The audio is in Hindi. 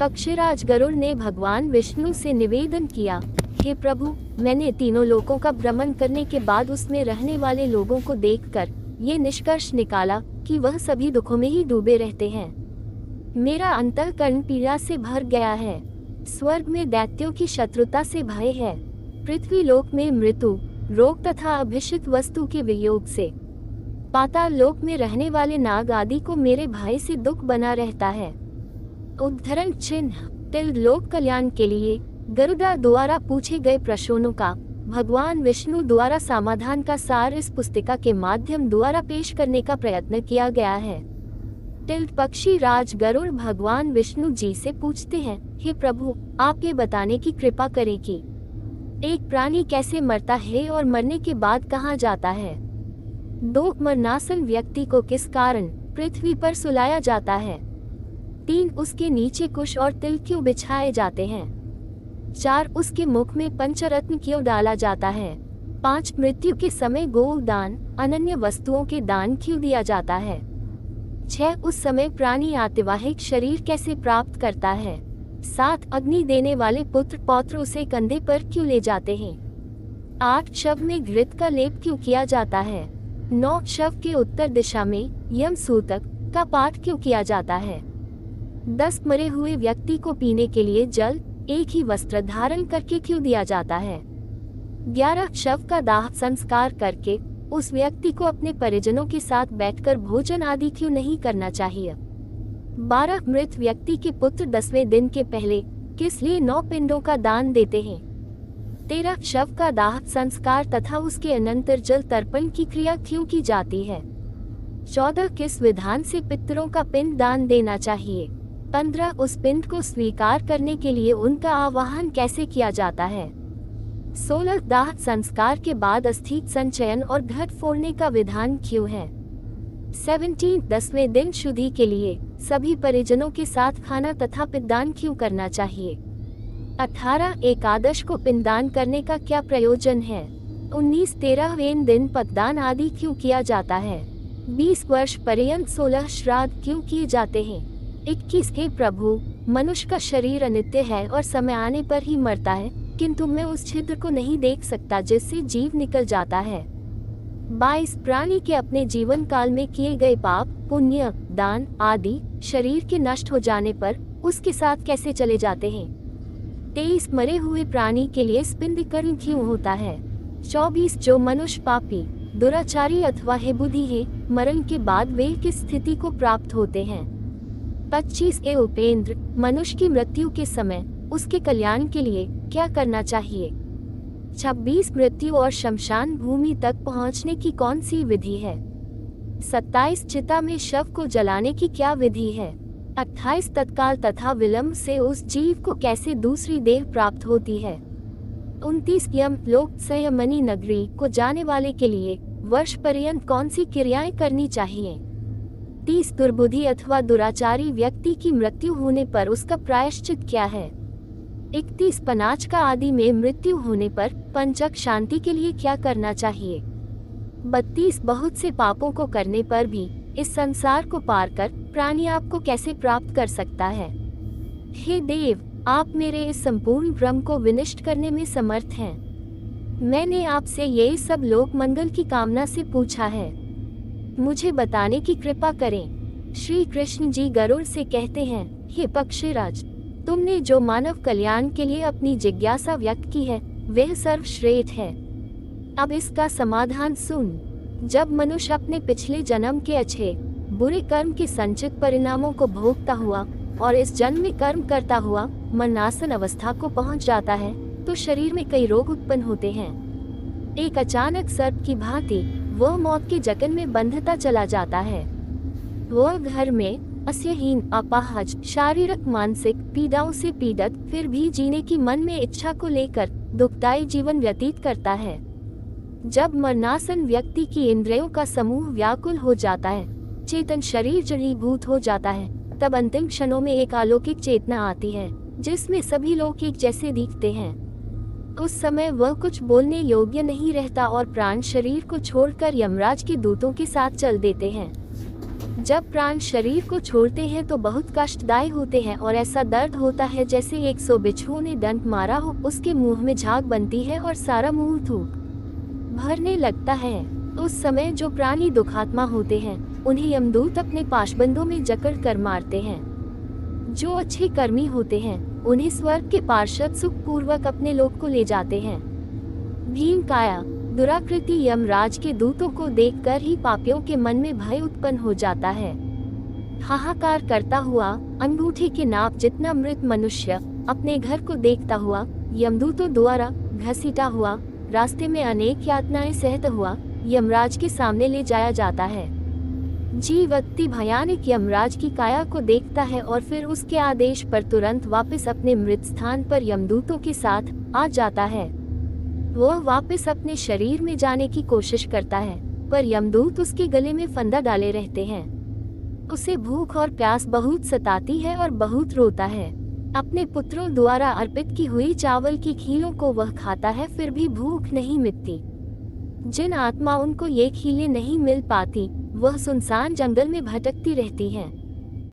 पक्षीराज गरुड़ ने भगवान विष्णु से निवेदन किया, हे प्रभु, मैंने तीनों लोकों का भ्रमण करने के बाद उसमें रहने वाले लोगों को देखकर ये निष्कर्ष निकाला कि वह सभी दुखों में ही डूबे रहते हैं। मेरा अंतःकरण पीड़ा से भर गया है। स्वर्ग में दैत्यों की शत्रुता से भय है। पृथ्वी लोक में मृत्यु, रोग तथा अभिषिक्त वस्तु के वियोग से, पाताल लोक में रहने वाले नाग आदि को मेरे भय से दुख बना रहता है। उद्धरण चिन्ह तिल लोक कल्याण के लिए गरुड़ा द्वारा पूछे गए प्रश्नों का भगवान विष्णु द्वारा समाधान का सार इस पुस्तिका के माध्यम द्वारा पेश करने का प्रयत्न किया गया है। तिल पक्षी राज गरुड़ भगवान विष्णु जी से पूछते हैं, हे प्रभु, आप ये बताने की कृपा करें कि एक प्राणी कैसे मरता है और मरने के बाद कहाँ जाता है। 2 मरणासन व्यक्ति को किस कारण पृथ्वी पर सुलाया जाता है। 3 उसके नीचे कुश और तिल क्यों बिछाए जाते हैं। 4 उसके मुख में पंचरत्न क्यों डाला जाता है। 5 मृत्यु के समय गोदान, अनन्य वस्तुओं के दान क्यों दिया जाता है। 6 उस समय प्राणी आतिवाहिक शरीर कैसे प्राप्त करता है। 7 अग्नि देने वाले पुत्र पौत्र उसे कंधे पर क्यों ले जाते हैं। 8 शव में घृत का लेप क्यों किया जाता है। 9 शव के उत्तर दिशा में यम सूतक का पाठ क्यों किया जाता है। 10 मरे हुए व्यक्ति को पीने के लिए जल एक ही वस्त्र धारण करके क्यों दिया जाता है। 11 शव का दाह संस्कार करके उस व्यक्ति को अपने परिजनों के साथ बैठकर भोजन आदि क्यों नहीं करना चाहिए। 12 मृत व्यक्ति के पुत्र 10वें दिन के पहले किस लिए 9 पिंडों का दान देते हैं। 13 शव का दाह संस्कार तथा उसके अनंतर जल तर्पण की क्रिया क्यों की जाती है। 14 किस विधान से पितरों का पिंड दान देना चाहिए। 15 उस पिंड को स्वीकार करने के लिए उनका आवाहन कैसे किया जाता है। 16 दाह संस्कार के बाद अस्थि संचयन और घट फोड़ने का विधान क्यों है। 17 10वें दिन शुद्धि के लिए सभी परिजनों के साथ खाना तथा पिंडदान क्यों करना चाहिए। 18 एकादश को पिंडदान करने का क्या प्रयोजन है। 19 13वें दिन पतदान आदि क्यों किया जाता है। 20 वर्ष पर्यंत 16 श्राद्ध क्यों किए जाते हैं। 21 हे प्रभु, मनुष्य का शरीर अनित्य है और समय आने पर ही मरता है, किंतु मैं उस छिद्र को नहीं देख सकता जिससे जीव निकल जाता है। 22 प्राणी के अपने जीवन काल में किए गए पाप, पुण्य, दान आदि शरीर के नष्ट हो जाने पर उसके साथ कैसे चले जाते हैं। 23 मरे हुए प्राणी के लिए स्पिंडीकरण क्यों होता है। 24 जो मनुष्य पापी, दुराचारी अथवा हे बुद्धि है, मरण के बाद वे किस स्थिति को प्राप्त होते हैं। 25 ए उपेंद्र, मनुष्य की मृत्यु के समय उसके कल्याण के लिए क्या करना चाहिए। 26 मृत्यु और शमशान भूमि तक पहुंचने की कौन सी विधि है। 27 चिता में शव को जलाने की क्या विधि है। 28 तत्काल तथा विलंब से उस जीव को कैसे दूसरी देह प्राप्त होती है। 29 यम लोक संयमनी नगरी को जाने वाले के लिए वर्ष पर्यंत कौन सी क्रियाएं करनी चाहिए। 30 दुर्बुद्धि अथवा दुराचारी व्यक्ति की मृत्यु होने पर उसका प्रायश्चित क्या है। 31 पनाच का आदि में मृत्यु होने पर पंचक शांति के लिए क्या करना चाहिए। 32 बहुत से पापों को करने पर भी इस संसार को पार कर प्राणी आपको कैसे प्राप्त कर सकता है। हे देव, आप मेरे इस संपूर्ण भ्रम को विनष्ट करने में समर्थ हैं। मैंने आपसे ये सब लोक मंगल की कामना से पूछा है, मुझे बताने की कृपा करें। श्री कृष्ण जी गरुड़ से कहते हैं, हे पक्षीराज, तुमने जो मानव कल्याण के लिए अपनी जिज्ञासा व्यक्त की है वह सर्वश्रेष्ठ है। अब इसका समाधान सुन। जब मनुष्य अपने पिछले जन्म के अच्छे बुरे कर्म के संचित परिणामों को भोगता हुआ और इस जन्म में कर्म करता हुआ मरणासन अवस्था को पहुंच जाता है तो शरीर में कई रोग उत्पन्न होते हैं। एक अचानक सर्प की भांति वह मौत के जकन में बंधता चला जाता है। वह घर में अस्यहीन, अपाहज, शारीरिक मानसिक पीड़ाओं से पीड़ित फिर भी जीने की मन में इच्छा को लेकर दुखदायी जीवन व्यतीत करता है। जब मरणासन व्यक्ति की इंद्रियों का समूह व्याकुल हो जाता है, चेतन शरीर जड़ीभूत हो जाता है, तब अंतिम क्षणों में एक अलौकिक चेतना आती है जिसमें सभी लोग एक जैसे दिखते हैं। उस समय वह कुछ बोलने योग्य नहीं रहता और प्राण शरीर को छोड़कर यमराज के दूतों के साथ चल देते हैं। जब प्राण शरीर को छोड़ते हैं तो बहुत कष्टदायी होते हैं और ऐसा दर्द होता है जैसे 100 बिच्छुओं ने डंक मारा हो। उसके मुंह में झाग बनती है और सारा मुंह थूक भरने लगता है। उस समय जो प्राणी दुखात्मा होते हैं उन्हें यमदूत अपने पाशबंदों में जकड़ कर मारते हैं। जो अच्छे कर्मी होते हैं उन्हें स्वर्ग के पार्षद सुख पूर्वक अपने लोक को ले जाते हैं। भीमकाया दुराकृति यमराज के दूतों को देखकर ही पापियों के मन में भय उत्पन्न हो जाता है। हाहाकार करता हुआ अंगूठे के नाप जितना मृत मनुष्य अपने घर को देखता हुआ यमदूतों द्वारा घसीटा हुआ रास्ते में अनेक यातनाएं सहता हुआ यमराज के सामने ले जाया जाता है। जीव अति भयानक यमराज की काया को देखता है और फिर उसके आदेश पर तुरंत वापस अपने मृत स्थान पर यमदूतों के साथ आ जाता है। वह वापस अपने शरीर में जाने की कोशिश करता है पर यमदूत उसके गले में फंदा डाले रहते हैं। उसे भूख और प्यास बहुत सताती है और बहुत रोता है। अपने पुत्रों द्वारा अर्पित की हुई चावल की खीलों को वह खाता है फिर भी भूख नहीं मिटती। जिन आत्माओं को ये खीलें नहीं मिल पाती वह सुनसान जंगल में भटकती रहती हैं।